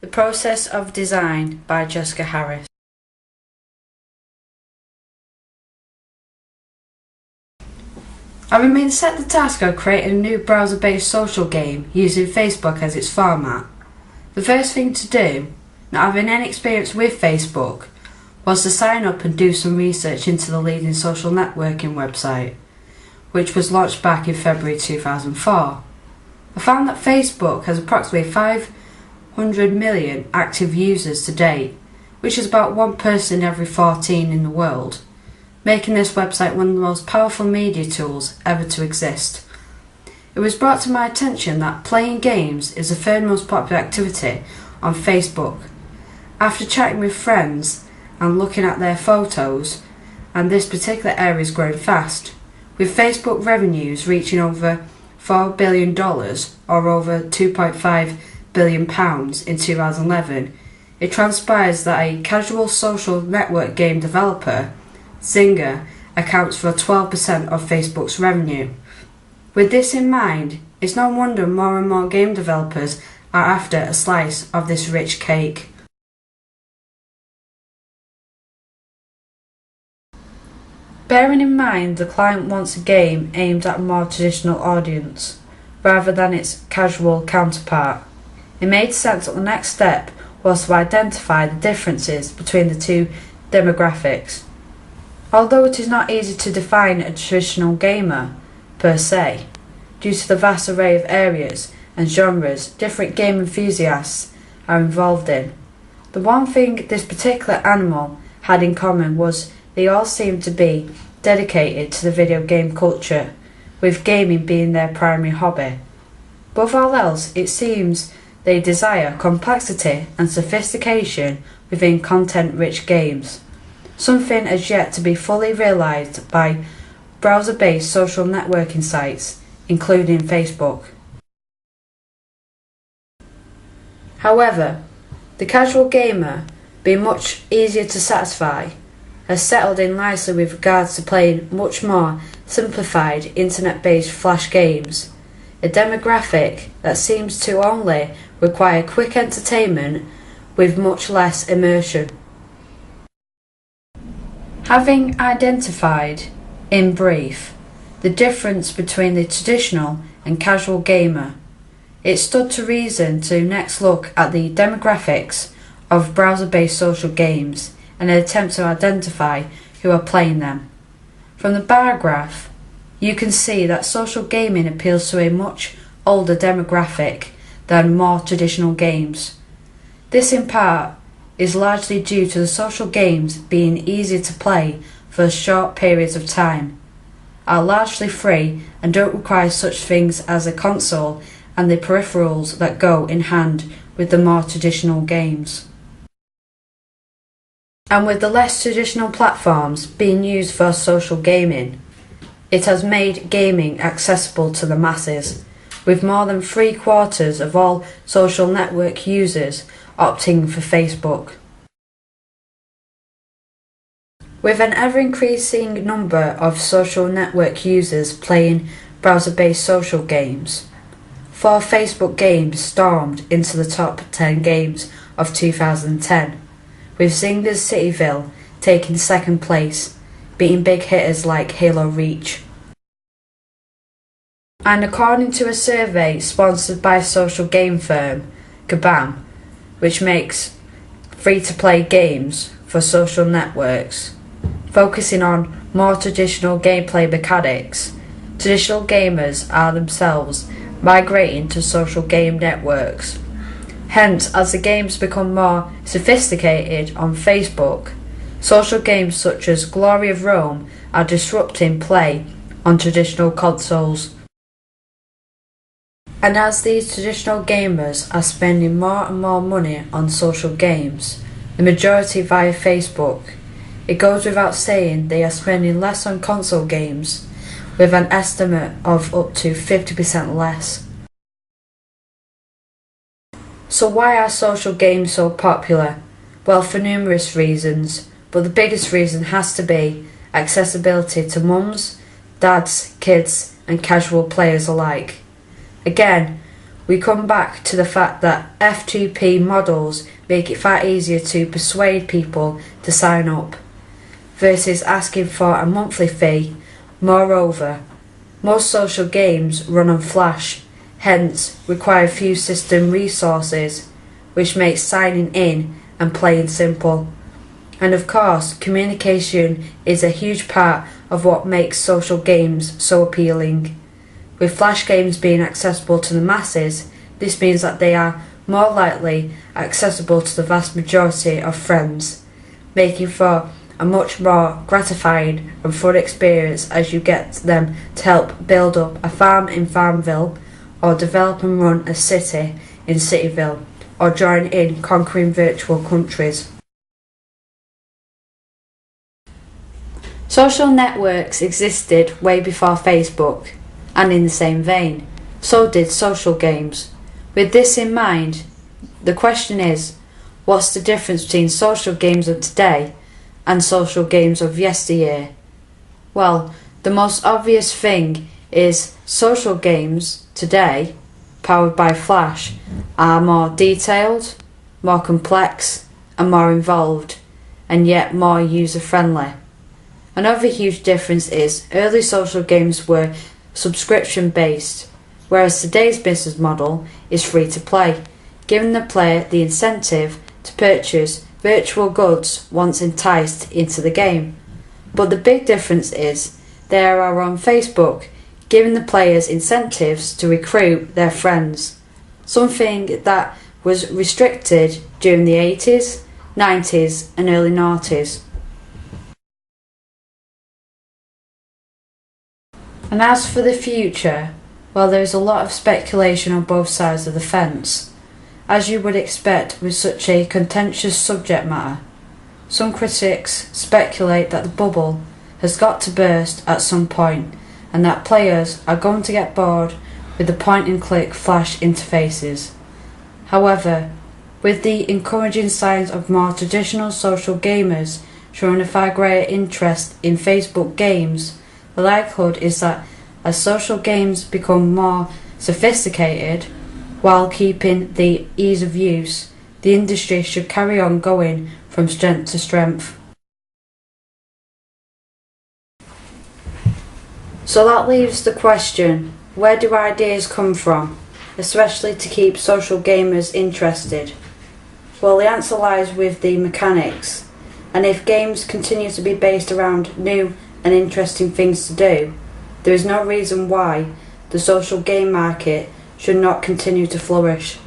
The Process of Design by Jessica Harris. I remain set the task of creating a new browser-based social game using Facebook as its format. The first thing to do, not having any experience with Facebook, was to sign up and do some research into the leading social networking website, which was launched back in February 2004. I found that Facebook has approximately 500 million active users to date, which is about one person every 14 in the world, making this website one of the most powerful media tools ever to exist. It was brought to my attention that playing games is the third most popular activity on Facebook. After chatting with friends and looking at their photos, and this particular area is growing fast, with Facebook revenues reaching over $4 billion or over £2.5 billion in 2011, it transpires that a casual social network game developer, Zynga, accounts for 12% of Facebook's revenue. With this in mind, it's no wonder more and more game developers are after a slice of this rich cake. Bearing in mind the client wants a game aimed at a more traditional audience, rather than its casual counterpart, it made sense that the next step was to identify the differences between the two demographics. Although it is not easy to define a traditional gamer, per se, due to the vast array of areas and genres different game enthusiasts are involved in, the one thing this particular animal had in common was they all seemed to be dedicated to the video game culture, with gaming being their primary hobby. Above all else, it seems they desire complexity and sophistication within content-rich games, something as yet to be fully realised by browser-based social networking sites, including Facebook. However, the casual gamer, being much easier to satisfy, has settled in nicely with regards to playing much more simplified internet-based flash games, a demographic that seems to only require quick entertainment with much less immersion. Having identified, in brief, the difference between the traditional and casual gamer, it stood to reason to next look at the demographics of browser-based social games and attempt to identify who are playing them. From the bar graph, you can see that social gaming appeals to a much older demographic than more traditional games. This in part is largely due to the social games being easy to play for short periods of time, are largely free and don't require such things as a console and the peripherals that go in hand with the more traditional games. And with the less traditional platforms being used for social gaming, it has made gaming accessible to the masses, with more than 3/4 of all social network users opting for Facebook. With an ever-increasing number of social network users playing browser-based social games, 4 Facebook games stormed into the top 10 games of 2010, with Zynga's Cityville taking second place, beating big hitters like Halo Reach. And according to a survey sponsored by social game firm Kabam, which makes free-to-play games for social networks, focusing on more traditional gameplay mechanics, traditional gamers are themselves migrating to social game networks. Hence, as the games become more sophisticated on Facebook, social games such as Glory of Rome are disrupting play on traditional consoles. And as these traditional gamers are spending more and more money on social games, the majority via Facebook, it goes without saying they are spending less on console games, with an estimate of up to 50% less. So why are social games so popular? Well, for numerous reasons, but the biggest reason has to be accessibility to mums, dads, kids and casual players alike. Again, we come back to the fact that F2P models make it far easier to persuade people to sign up, versus asking for a monthly fee. Moreover, most social games run on Flash, hence require few system resources, which makes signing in and playing simple. And of course, communication is a huge part of what makes social games so appealing. With Flash games being accessible to the masses, this means that they are more likely accessible to the vast majority of friends, making for a much more gratifying and fun experience as you get them to help build up a farm in Farmville, or develop and run a city in Cityville, or join in conquering virtual countries. Social networks existed way before Facebook, and in the same vein, so did social games. With this in mind, the question is, what's the difference between social games of today and social games of yesteryear? Well, the most obvious thing is social games today, powered by Flash, are more detailed, more complex and more involved, and yet more user-friendly. Another huge difference is early social games were subscription-based, whereas today's business model is free-to-play, giving the player the incentive to purchase virtual goods once enticed into the game. But the big difference is they are on Facebook, giving the players incentives to recruit their friends, something that was restricted during the 80s, 90s and early noughties. And as for the future, well, there is a lot of speculation on both sides of the fence, as you would expect with such a contentious subject matter. Some critics speculate that the bubble has got to burst at some point, and that players are going to get bored with the point-and-click Flash interfaces. However, with the encouraging signs of more traditional social gamers showing a far greater interest in Facebook games, the likelihood is that as social games become more sophisticated, while keeping the ease of use, the industry should carry on going from strength to strength. So that leaves the question, where do ideas come from, especially to keep social gamers interested? Well, the answer lies with the mechanics, and if games continue to be based around new and interesting things to do, there is no reason why the social game market should not continue to flourish.